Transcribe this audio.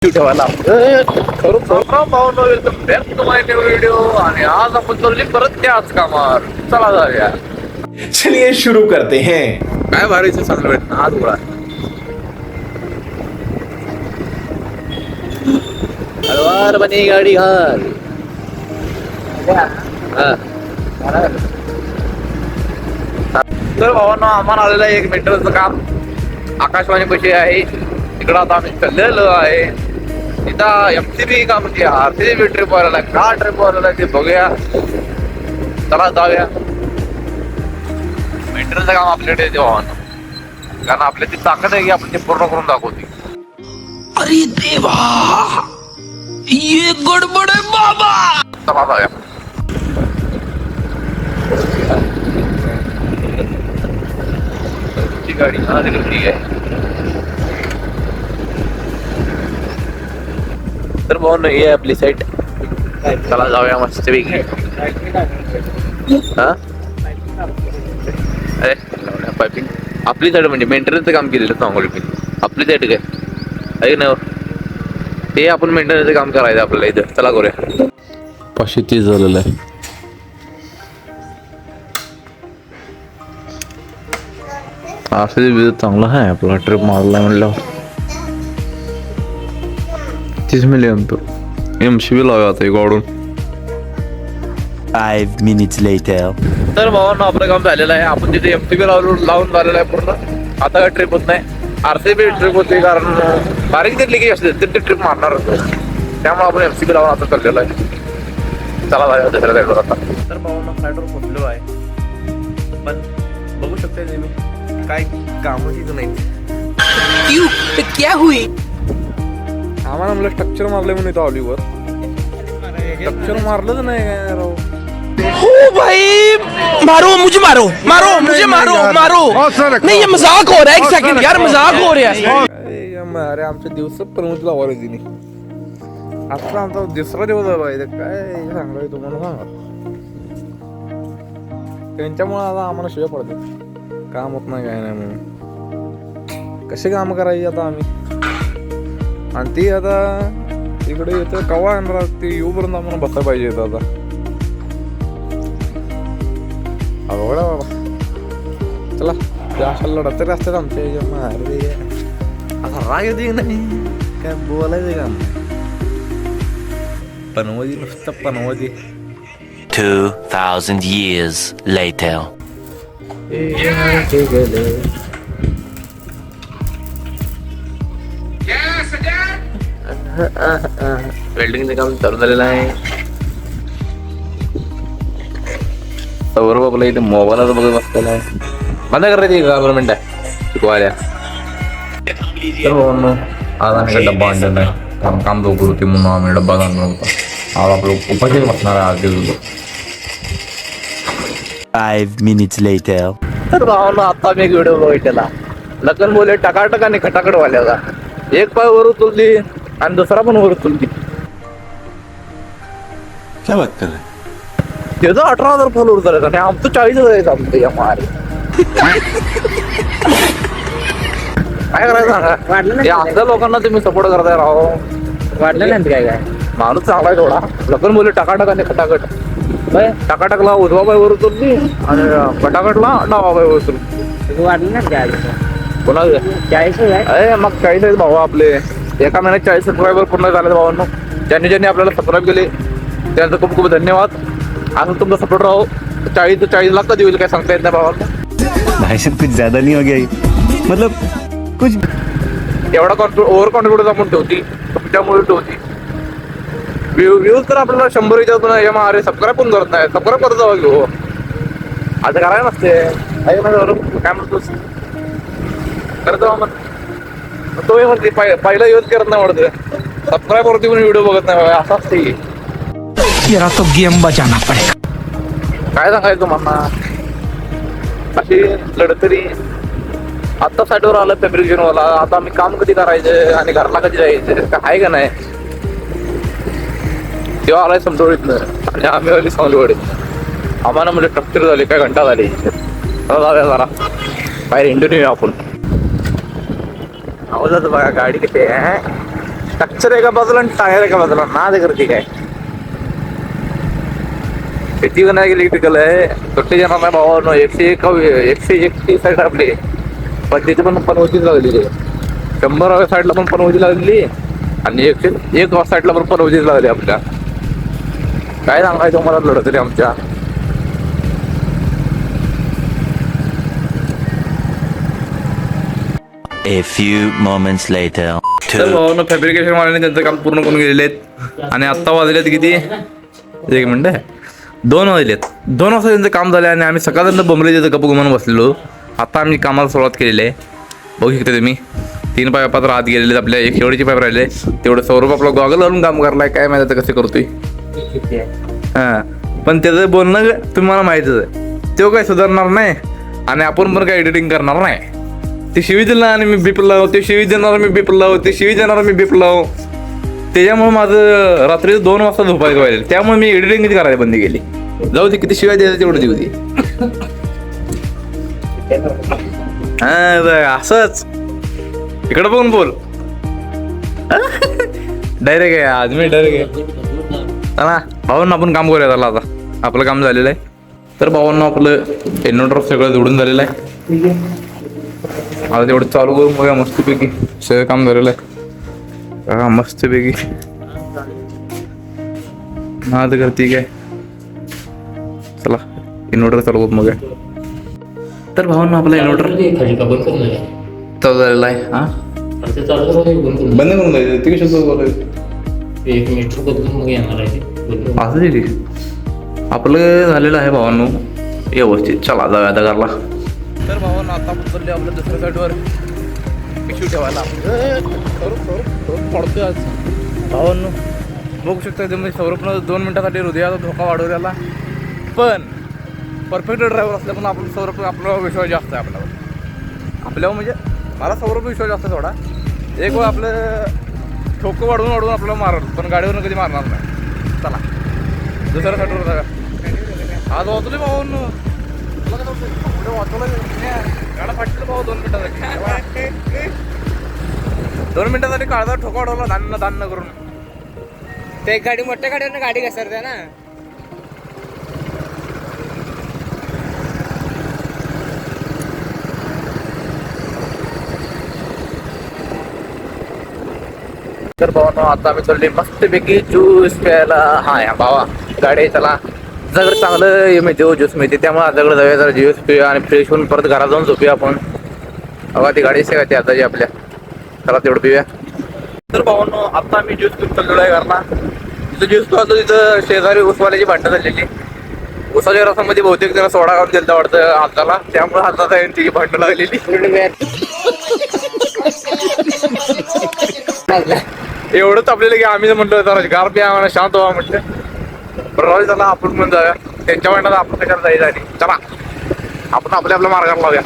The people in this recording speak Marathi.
ठेवायला व्हिडिओ आणि आज आपण चालली परत त्याच कामावर. चला जाऊया. चलिए शुरू करते हैं. काय भारीचं चांगलं भेट आज उघडा हलवार बनी गाडी घाल. तर भावांनो आम्हाला आलेलं आहे 1 मीटरचं काम आकाशवाणी पैसे आहे. तिकडं आता आम्ही चाललेलो आहे. तिथं MCB काम म्हणजे RCB ट्रिप वाला का ट्रिप वाला ते बघूया. चला जाऊया. मीटरचं काम आपल्याकडे येते भावांनो, कारण आपल्या ती ताकद आहे की आपण ते पूर्ण करून दाखवते. अरे देवा, ये गडबड आहे बाबा. चला जाऊया. गाडी ठीक आहे. तर भाऊ हे आपली साईट. चला जाऊया मस्त वेगळी. हा अरे पायपिंग आपली साईड म्हणजे मेंटेनन्सचं काम केलेलं सांगू मी. आपली साईड काय आहे ना ते आपण मेंटेनन्सचं काम करायचं आपल्याला इथं. चला करूया. 530 झालेलं आहे. असं चांगलं आहे आपला ट्रिप मारला म्हणलं. 30 मिलियन तो MCB लावूया आता एक वाढून. 5 minutes later. तर भावांनो आपलं काम झालेलं आहे. आपण तिथे MCB लावून झालेलं आहे पूर्ण. आता काय ट्रिप होत नाही. RCB ट्रिप होते कारण बारीक ते लिकेज असते ते ट्रिप मारणार होतो. त्यामुळे आपण MCB लावून आता चाललेलो आहे. चला जाऊया दुसऱ्या साईडवर आता. तर भावांनो साईडवर पोहोचलो आहे, पण बघू शकते तुम्ही काय कामच नाही. क्यों? तो क्या हुई? आम्हाला म्हणलं स्ट्रक्चर मारले म्हणून इथं ऑलिव्हर. स्ट्रक्चर मारलंच नाही काय राव. ओ भाई, मारो मुझे, मारो मारो मुझे, मारो मारो. नहीं ये मजाक हो रहा है. 1 सेकंड यार, मजाक हो रहा है. अरे आमच्या दिवस प्रमुख लावले तिने. आता आमचा दुसरा दिवस आहे. काय सांगणार तुम्हाला सांगा. त्यांच्यामुळे आता आम्हाला शिवाय पडते. काम होत नाही काय नाही म्हणून कसे काम करायचे आता आम्ही. आणि ती आता इकडे येतं कवा येणार ते येऊपर्यंत आम्हाला बसायला पाहिजे येतं आता. अवघडा बाबा. चला ते अशा लढत तरी असतात आमच्या अरे आता राग येते नाही काय बोलायचं काम नाही. पनवती नुसतं पनवती. 2000 years later. वेल्डिंगचं काम चालू झालेलं आहे. बरोबर आपला इथे मोबाईलच बघत बसलेला आहे. बंद करायची गव्हर्नमेंट आहे शिकवायला. तर भावांनो आज आम्ही डब्बा आणलेला आहे. काम लवकर होते म्हणून आम्ही डब्बा आणला होता. आज आपलं उपाशी बसणार आहे आज दिवस. 5 minutes later. तर भावांनो आता मी एक व्हिडिओ बघितलेला. लग्न बोले टकाटक आणि खटाखट वाल्याचा. एक पाय वर उचलली आणि दुसरा पण वर उचलली. क्या बात कर रहे हैं? त्याचं 18,000 फॉलोअर झालं आणि आमचं 40,000 आहे. आमचं या मारे काय करायचं सांगा. या अशा लोकांना तुम्ही सपोर्ट करताय राहो. वाढलं नाही काय काय माणूस चांगला आहे थोडा. लग्न बोले टकाटक आणि खटाखट. टकाटकला उजवा पाय वर उचलली आणि खटाखटला डावा पाय वर उचलली. वाढलं ना काय कोणा 40 अरे मग 40 आहेत भाऊ आपले. एका महिन्यात 40 सबस्क्रायबर पूर्ण झाले भावांनो. ज्यांनी आपल्याला सबस्क्राईब केले त्यांचं खूप खूप धन्यवाद. असं तुमचा सपोर्ट राहो. 40 लाख कधी होईल काय सांगता येत नाही भावांनो. भाई साहब कुछ ज्यादा नहीं हो गया ये? मतलब कुछ एवढा ओव्हर कॉन्फिडन्स आपण ठेवती तुमच्यामुळे ठेवती. व्ह्यूज तर आपल्याला 100 याच्यातून अरे सबस्क्राईब पण करत नाही. सबस्क्राईब करत जावं घेऊ. आता करायला नसते काय म्हणतोस करतो मग तो म्हणते पहिला यूज करत नाही वाटतं. सबस्क्राईब वरती पण व्हिडिओ बघत नाही. असं असते तेरा तो गेम बचाना पड़ेगा. काय सांगायचं तुम्हाला. अशी लढतरी आता साईडवर आलं फॅब्रिकेशनवाला. आता आम्ही काम कधी करायचं आणि घरला कधी जायचं काय आहे का नाही. तेव्हा आलाय समजवडीतनं आणि आम्ही आली सांगलीवाडीत. आम्हाला म्हणजे स्ट्रक्चर झाली काय घंटा झाली. जाऊया जरा बाहेर इंडोनेशिया आपण. आवाजाचं बघा गाडी कशी आहे. स्ट्रक्चर एका बाजूला आणि टायर एका बाजूला ना ते करते काय शेती नाही इलेक्ट्रिकल आहे सुट्टी जाणार नाही भावा 101 साईड आपली पण तिथे पण पनवतीच लागलेली आहे 100 साईडला पण पनवती लागलेली आणि 101 साईडला पण पनवतीच लागली आपल्या काय सांगायचं तुम्हाला लढत तरी आमच्या A few moments later. तर भावानं फॅब्रिकेशन वाल्याने त्यांचं काम पूर्ण करून गेलेले आहेत आणि आत्ता वाजलेत किती 1 मिनिट 2 वाजलेत 2 वाजता त्यांचं काम झालं आणि आम्ही सकाळपर्यंत बोंबले तिथं गप्प घुमून बसलेलो आता आम्ही कामाला सुरुवात केलेली आहे बघू शकता तुम्ही 3 पाईप तर आत गेलेले आपल्या एक शेवटची पाईप राहिले तेवढं सौरभ आपलं गॉगल घालून काम करलाय काय माहिती आता कसं करतोय हां पण त्याचं बोलणं तुम्हाला माहितीच आहे तो काय सुधारणार नाही आणि आपण पण काय एडिटिंग करणार नाही ते शिवी दिला आणि मी बीप लाव ते शिवी देणार मी बीप लाव ते शिवी देणार मी बीप लाव त्याच्यामुळे माझं रात्री 2 वाजता झोपायचं व्हायला त्यामुळे मी एडिटिंग किती करायला बंद केली जाऊ दे किती शिवाय द्यायचं तेवढं देऊ दे हा असंच इकडं बघून बोल डायरेक्ट आहे आज मी डायरेक्ट आहे ना भावांना आपण काम करूया त्याला आता आपलं काम झालेलं आहे तर भावांना आपलं इन्व्हर्टर सगळं जोडून झालेलं आहे आता तेवढं चालू करून बघा मस्तपैकी सगळं काम झालेलं आहे हा मस्तपैकी हा तर ठीक आहे चला इन्व्हर्टर चालू करून बघा तर भावांना आपला इन्व्हर्टर चालू झालेला आहे हा बंद करून जायचं ते कशाचं बोलायचं 1 मीटर बदलून मग येणार आहे असं ठीक आपलं झालेलं आहे भावांनो व्यवस्थित चला जाऊया आता घरला तर भावांनो आता उतरले आपल्या दुसऱ्या साईडवर पिशवी ठेवायला पडतोय आज भावांनो बघू शकता तुम्ही सौरभनं 2 मिनिटासाठी हृदयाचा धोका वाढवलेला पण परफेक्ट ड्रायव्हर असल्या पण आपण सौरभ आपला विश्वास जास्त आहे आपल्यावर म्हणजे मला सौरभ विश्वास जास्त आहे थोडा एक वेळ आपलं ठोकं वाढवून आपल्याला मारल पण गाडीवरून कधी मारणार नाही चला दुसऱ्या साईडवर जागा आज वाचले भाऊन वाचवलं गाडा फाटलं भाऊ 2 मिनिटासाठी 2 मिनिटासाठी काळजा ठोका वाढवला धान्य करून ते गाडी मोठ्या गाडीवर गाडी घसरते ना तर भावांनो आता आम्ही चालले मस्तपैकी ज्यूस प्यायला हा या भावा गाडी चला जगड चांगलं मिळते ज्यूस मिळते त्यामुळे आजकडे जाऊया जरा ज्यूस पिऊया आणि फ्रेश होऊन परत घरात जाऊन झोपूया आपण बघा ती गाडी सेवा ती आताची आपल्या चला तेवढं पिऊया तर भावांनो आता आम्ही ज्यूस पिऊन चाललेलो आहे घरला तिथं ज्यूस पितो तिथं शेजारी ऊसवाल्याची भांडणं झालेली ऊसाच्या रसामध्ये बहुतेक जरा सोडा घालून दिलं वाटतं हाताला त्यामुळे हातात आहे तिची भांडणं लागलेली एवढंच आपल्याला की आम्ही म्हटलं जरा गार प्या आम्हाला शांत व्हा म्हटलं बरं चला आपण पण जाऊया त्यांच्या वाटत आपण कशाला जायचं आणि चला आपण आपल्या मार्गाला लावूया